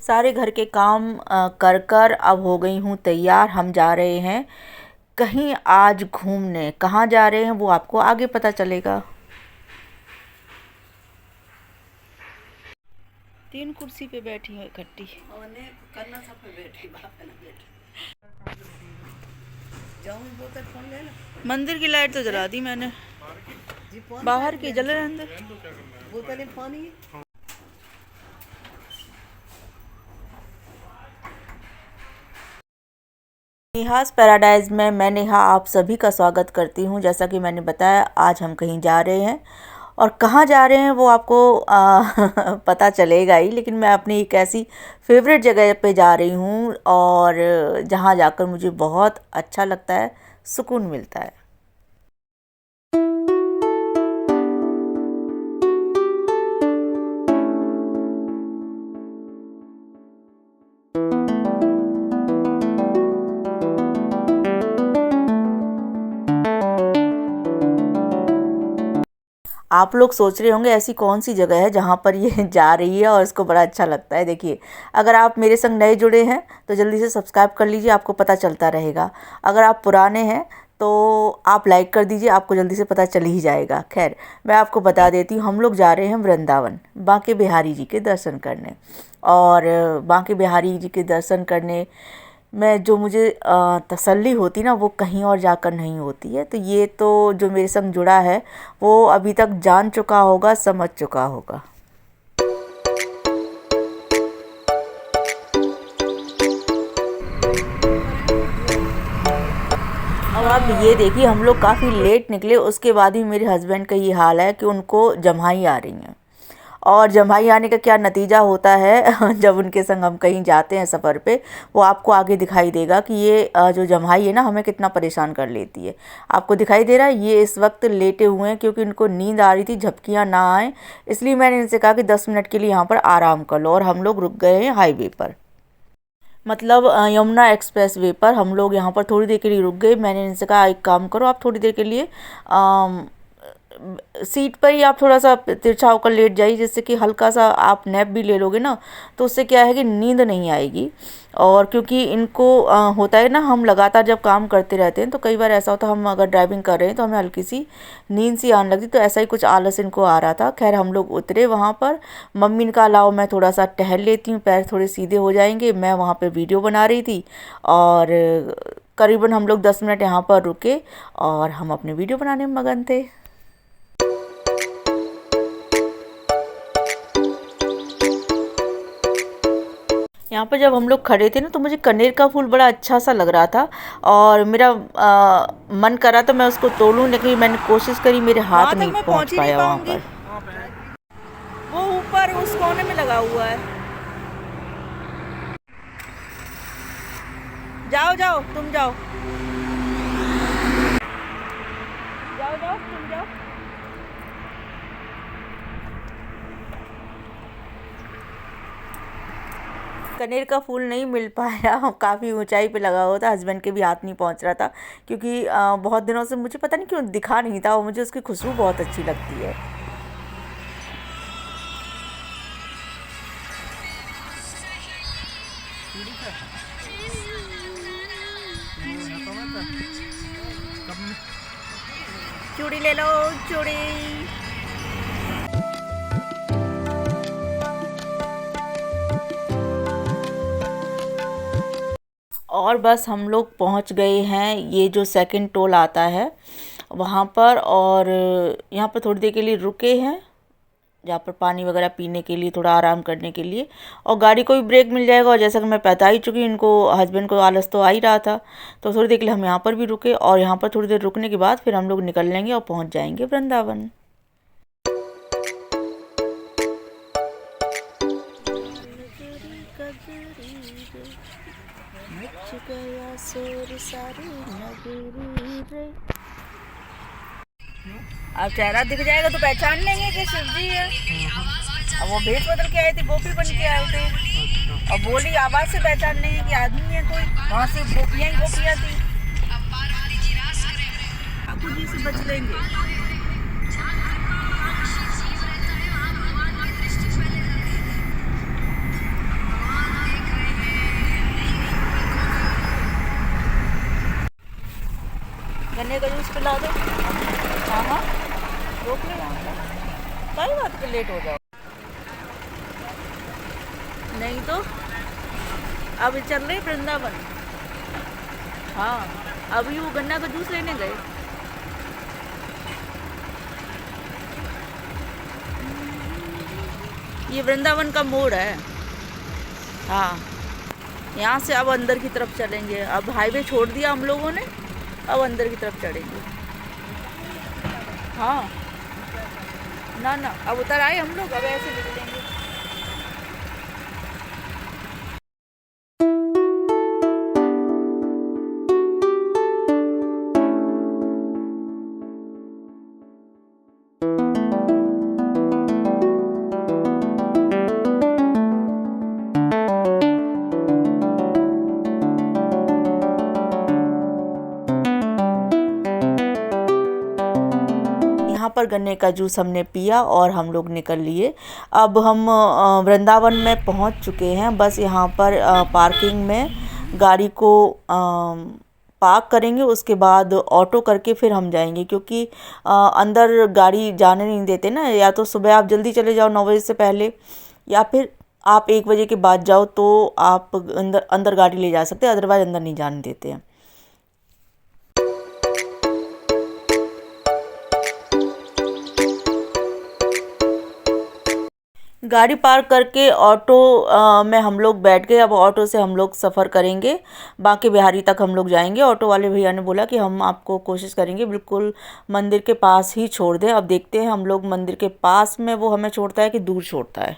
सारे घर के काम कर कर अब हो गई हूँ तैयार। हम जा रहे हैं कहीं आज घूमने। कहाँ जा रहे हैं वो आपको आगे पता चलेगा। 3 कुर्सी पे बैठी हूँ इकट्ठी। मंदिर की लाइट तो जला दी मैंने, बाहर की जल रहे अंदर। नेहास पैराडाइज में मैं नेहा आप सभी का स्वागत करती हूँ। जैसा कि मैंने बताया आज हम कहीं जा रहे हैं और कहाँ जा रहे हैं वो आपको पता चलेगा ही, लेकिन मैं अपनी एक ऐसी फेवरेट जगह पे जा रही हूँ और जहाँ जाकर मुझे बहुत अच्छा लगता है, सुकून मिलता है। आप लोग सोच रहे होंगे ऐसी कौन सी जगह है जहाँ पर ये जा रही है और इसको बड़ा अच्छा लगता है। देखिए, अगर आप मेरे संग नए जुड़े हैं तो जल्दी से सब्सक्राइब कर लीजिए, आपको पता चलता रहेगा। अगर आप पुराने हैं तो आप लाइक कर दीजिए, आपको जल्दी से पता चल ही जाएगा। खैर, मैं आपको बता देती हूँ, हम लोग जा रहे हैं वृंदावन बांके बिहारी जी के दर्शन करने। और बांके बिहारी जी के दर्शन करने में जो मुझे तसल्ली होती ना, वो कहीं और जाकर नहीं होती है। तो ये तो जो मेरे संग जुड़ा है वो अभी तक जान चुका होगा, समझ चुका होगा। अब आप ये देखिए, हम लोग काफ़ी लेट निकले, उसके बाद भी मेरे हस्बैंड का ये हाल है कि उनको जम्हाई आ रही हैं। और जम्हाई आने का क्या नतीजा होता है जब उनके संग हम कहीं जाते हैं सफ़र पे, वो आपको आगे दिखाई देगा कि ये जो जम्हाई है ना हमें कितना परेशान कर लेती है। आपको दिखाई दे रहा है ये इस वक्त लेटे हुए हैं क्योंकि इनको नींद आ रही थी, झपकियाँ ना आए, इसलिए मैंने इनसे कहा कि 10 मिनट के लिए यहाँ पर आराम कर लो। और हम लोग रुक गए हैं हाईवे पर, मतलब यमुना एक्सप्रेस वे पर। हम लोग यहाँ पर थोड़ी देर के लिए रुक गए। मैंने इनसे कहा एक काम करो, आप थोड़ी देर के लिए सीट पर ही आप थोड़ा सा तिरछा होकर लेट जाइए, जिससे कि हल्का सा आप नैप भी ले लोगे ना, तो उससे क्या है कि नींद नहीं आएगी। और क्योंकि इनको होता है ना, हम लगातार जब काम करते रहते हैं तो कई बार ऐसा होता है, हम अगर ड्राइविंग कर रहे हैं तो हमें हल्की सी नींद सी आने लगती, तो ऐसा ही कुछ आलस इनको आ रहा था। खैर, हम लोग उतरे वहाँ पर। मम्मी ने कहा लाओ मैं थोड़ा सा टहल लेती हूँ, पैर थोड़े सीधे हो जाएंगे। मैं वहाँ पर वीडियो बना रही थी और करीबन हम लोग 10 मिनट यहाँ पर रुके और हम अपने वीडियो बनाने में मगन थे। यहाँ पर जब हम लोग खड़े थे ना तो मुझे कनेर का फूल बड़ा अच्छा सा लग रहा था और मेरा मन करा तो मैं उसको तोड़ूं, लेकिन मैंने कोशिश करी, मेरे हाथ नहीं पहुँच पाया वहाँ पर। वो ऊपर उस कोने में लगा हुआ है। जाओ जाओ तुम जाओ, जाओ जाओ तुम जाओ। कनेर का फूल नहीं मिल पाया, काफ़ी ऊंचाई पे लगा हुआ था, हस्बैंड के भी हाथ नहीं पहुंच रहा था क्योंकि बहुत दिनों से मुझे पता नहीं क्यों दिखा नहीं था। और मुझे उसकी खुशबू बहुत अच्छी लगती है। चूड़ी ले लो, चूड़ी। और बस हम लोग पहुंच गए हैं ये जो सेकंड टोल आता है वहाँ पर। और यहाँ पर थोड़ी देर के लिए रुके हैं, जहाँ पर पानी वगैरह पीने के लिए, थोड़ा आराम करने के लिए। और गाड़ी को भी ब्रेक मिल जाएगा। और जैसा कि मैं बता ही चुकी, इनको हस्बैंड को आलस तो आ ही रहा था, तो थोड़ी देर के लिए हम यहाँ पर भी रुके। और यहाँ पर थोड़ी देर रुकने के बाद फिर हम लोग निकल लेंगे और पहुँच जाएंगे वृंदावन। अब चेहरा दिख जाएगा तो पहचान लेंगे कि शिव जी है। अब वो भेष बदल के आए थे, गोपी बन के आए थे, और बोली आवाज से पहचान लेंगे कि आदमी है कोई। वहाँ से गोपियाँ ही गोपियाँ थी। ठाकुर जी से बच लेंगे। गन्ने का जूस पिला दो। हाँ हाँ, रोक ले यहाँ पर, कई बात के लेट हो जाओ। नहीं तो अभी चल रहे वृंदावन। हाँ, अभी वो गन्ना का जूस लेने गए। ये वृंदावन का मोड़ है। हाँ, यहाँ से अब अंदर की तरफ चलेंगे। अब हाईवे छोड़ दिया हम लोगों ने, अब अंदर की तरफ चढ़ेंगे। हाँ ना ना, अब उतर आए हम लोग, अब ऐसे निकलेंगे। यहाँ पर गन्ने का जूस हमने पिया और हम लोग निकल लिए। अब हम वृंदावन में पहुँच चुके हैं। बस यहाँ पर पार्किंग में गाड़ी को पार्क करेंगे, उसके बाद ऑटो करके फिर हम जाएंगे, क्योंकि अंदर गाड़ी जाने नहीं देते ना। या तो सुबह आप जल्दी चले जाओ 9 बजे से पहले, या फिर आप 1 बजे के बाद जाओ तो आप अंदर अंदर गाड़ी ले जा सकते हैं, अदरवाइज़ अंदर नहीं जाने देते हैं। गाड़ी पार्क करके ऑटो में हम लोग बैठ गए। अब ऑटो से हम लोग सफ़र करेंगे, बांके बिहारी तक हम लोग जाएंगे। ऑटो वाले भैया ने बोला कि हम आपको कोशिश करेंगे बिल्कुल मंदिर के पास ही छोड़ दें। अब देखते हैं हम लोग मंदिर के पास में वो हमें छोड़ता है कि दूर छोड़ता है।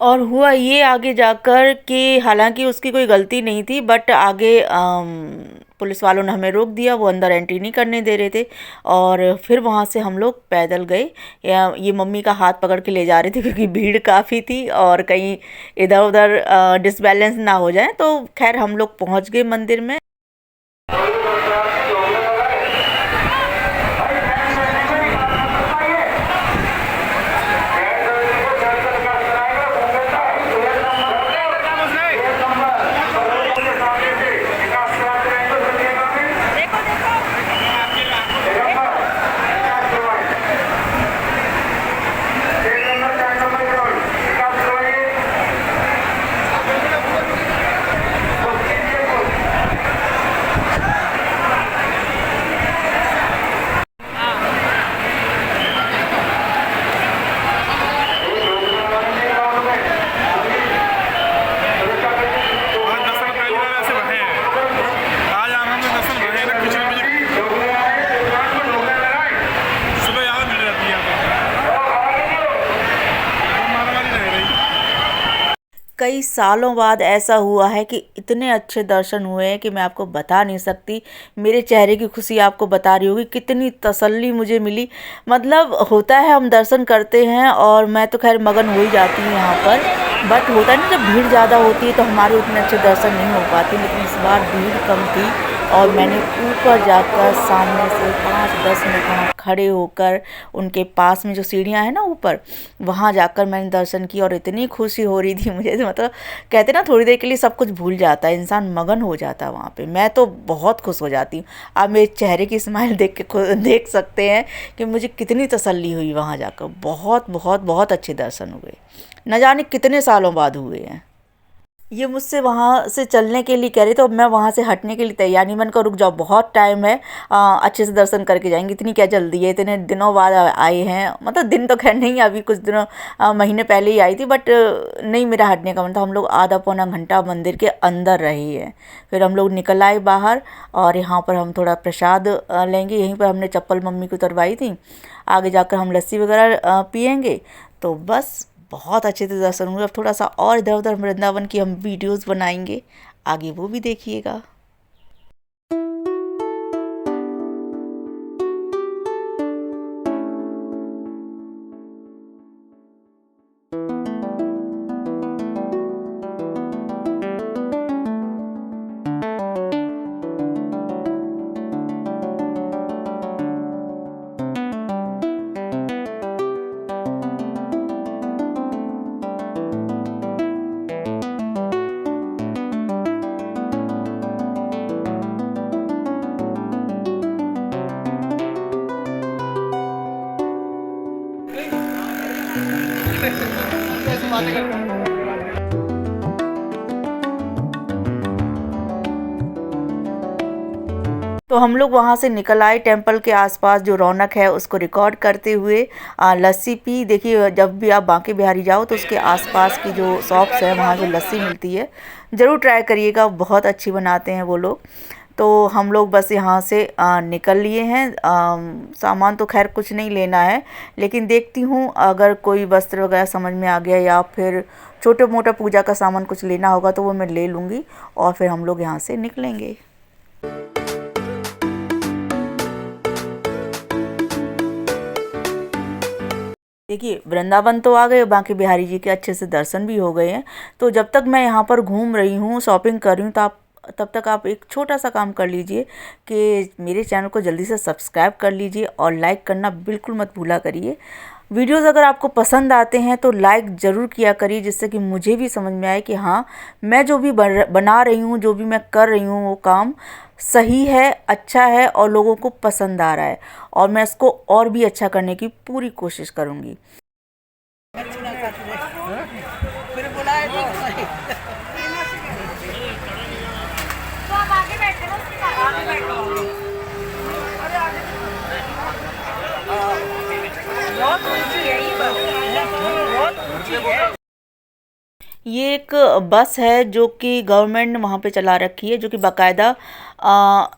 और हुआ ये आगे जाकर कि हालांकि उसकी कोई गलती नहीं थी, बट आगे पुलिस वालों ने हमें रोक दिया, वो अंदर एंट्री नहीं करने दे रहे थे। और फिर वहाँ से हम लोग पैदल गए। ये मम्मी का हाथ पकड़ के ले जा रहे थे, क्योंकि भीड़ काफ़ी थी और कहीं इधर उधर डिसबैलेंस ना हो जाए। तो खैर हम लोग पहुँच गए मंदिर में। कई सालों बाद ऐसा हुआ है कि इतने अच्छे दर्शन हुए हैं कि मैं आपको बता नहीं सकती। मेरे चेहरे की खुशी आपको बता रही होगी, कितनी तसल्ली मुझे मिली। मतलब होता है हम दर्शन करते हैं और मैं तो खैर मगन हो ही जाती हूँ यहाँ पर, बट होता है ना जब भीड़ ज़्यादा होती है तो हमारे उतने अच्छे दर्शन नहीं हो पाते। लेकिन इस बार भीड़ कम थी और मैंने ऊपर जाकर सामने से 5-10 मिनट वहाँ खड़े होकर उनके पास में जो सीढ़ियाँ हैं ना ऊपर, वहाँ जाकर मैंने दर्शन किया और इतनी खुशी हो रही थी मुझे। मतलब कहते ना थोड़ी देर के लिए सब कुछ भूल जाता है, इंसान मगन हो जाता है वहाँ पे। मैं तो बहुत खुश हो जाती हूँ। आप मेरे चेहरे की स्माइल देख के देख सकते हैं कि मुझे कितनी तसल्ली हुई वहाँ जाकर। बहुत बहुत बहुत अच्छे दर्शन हुए, न जाने कितने सालों बाद हुए हैं। ये मुझसे वहाँ से चलने के लिए कह रही, तो अब मैं वहाँ से हटने के लिए तैयार नहीं। मैंने कहा रुक जाओ, बहुत टाइम है, अच्छे से दर्शन करके जाएंगे, इतनी क्या जल्दी है, इतने दिनों बाद आए हैं। मतलब दिन तो खैर नहीं, अभी कुछ दिनों महीने पहले ही आई थी, बट नहीं मेरा हटने का मन था। हम लोग आधा पौना घंटा मंदिर के अंदर रहे हैं, फिर हम लोग निकल आए बाहर और यहाँ पर हम थोड़ा प्रसाद लेंगे। यहीं पर हमने चप्पल मम्मी को उतरवाई थी, आगे जाकर हम लस्सी वगैरह पियेंगे। तो बस बहुत अच्छे से दर्शन हुए। अब थोड़ा सा और इधर उधर वृंदावन की हम वीडियोस बनाएंगे, आगे वो भी देखिएगा। तो हम लोग वहाँ से निकल आए, टेंपल के आसपास जो रौनक है उसको रिकॉर्ड करते हुए लस्सी पी। देखिए, जब भी आप बांके बिहारी जाओ तो उसके आसपास की जो शॉप्स है वहाँ जो लस्सी मिलती है ज़रूर ट्राई करिएगा, बहुत अच्छी बनाते हैं वो लोग। तो हम लोग बस यहाँ से निकल लिए हैं। सामान तो खैर कुछ नहीं लेना है, लेकिन देखती हूँ अगर कोई वस्त्र वगैरह समझ में आ गया या फिर छोटा मोटा पूजा का सामान कुछ लेना होगा तो वो मैं ले लूँगी और फिर हम लोग यहाँ से निकलेंगे। देखिए, वृंदावन तो आ गए, बांके बिहारी जी के अच्छे से दर्शन भी हो गए हैं। तो जब तक मैं यहाँ पर घूम रही हूँ, शॉपिंग कर रही हूँ, तो तब तक आप एक छोटा सा काम कर लीजिए कि मेरे चैनल को जल्दी से सब्सक्राइब कर लीजिए और लाइक करना बिल्कुल मत भूला करिए। वीडियोज़ अगर आपको पसंद आते हैं तो लाइक ज़रूर किया करिए, जिससे कि मुझे भी समझ में आए कि हाँ, मैं जो भी बना रही हूँ, जो भी मैं कर रही हूँ वो काम सही है, अच्छा है और लोगों को पसंद आ रहा है, और मैं इसको और भी अच्छा करने की पूरी कोशिश करूँगी। ये एक बस है जो कि गवर्नमेंट ने वहाँ पे चला रखी है, जो कि बाकायदा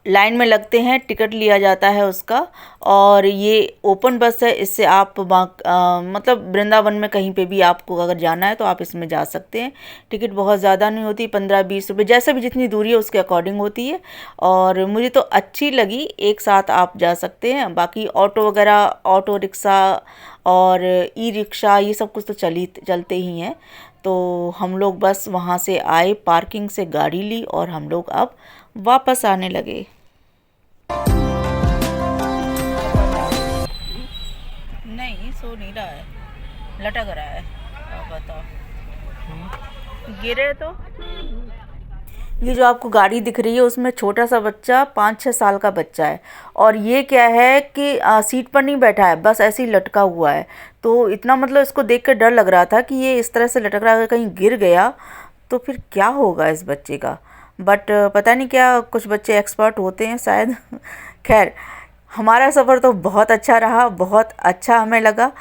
लाइन में लगते हैं, टिकट लिया जाता है उसका। और ये ओपन बस है, इससे आप मतलब वृंदावन में कहीं पे भी आपको अगर जाना है तो आप इसमें जा सकते हैं। टिकट बहुत ज़्यादा नहीं होती, 15-20 रुपये, जैसे भी जितनी दूरी है उसके अकॉर्डिंग होती है। और मुझे तो अच्छी लगी, एक साथ आप जा सकते हैं। बाकी ऑटो वगैरह, ऑटो रिक्शा और ई रिक्शा ये सब कुछ तो चलते ही हैं। तो हम लोग बस वहाँ से आए, पार्किंग से गाड़ी ली और हम लोग अब वापस आने लगे। नहीं, सो नहीं रहा है, लटक रहा है। अब बताओ, गिरे तो। ये जो आपको गाड़ी दिख रही है उसमें छोटा सा बच्चा, 5-6 साल का बच्चा है, और ये क्या है कि सीट पर नहीं बैठा है, बस ऐसे ही लटका हुआ है। तो इतना मतलब इसको देख कर डर लग रहा था कि ये इस तरह से लटक रहा है, कहीं गिर गया तो फिर क्या होगा इस बच्चे का। बट पता नहीं क्या, कुछ बच्चे एक्सपर्ट होते हैं शायद। खैर, हमारा सफ़र तो बहुत अच्छा रहा, बहुत अच्छा हमें लगा।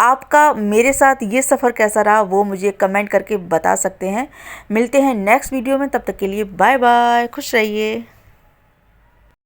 आपका मेरे साथ ये सफ़र कैसा रहा वो मुझे कमेंट करके बता सकते हैं। मिलते हैं नेक्स्ट वीडियो में, तब तक के लिए बाय बाय, खुश रहिए।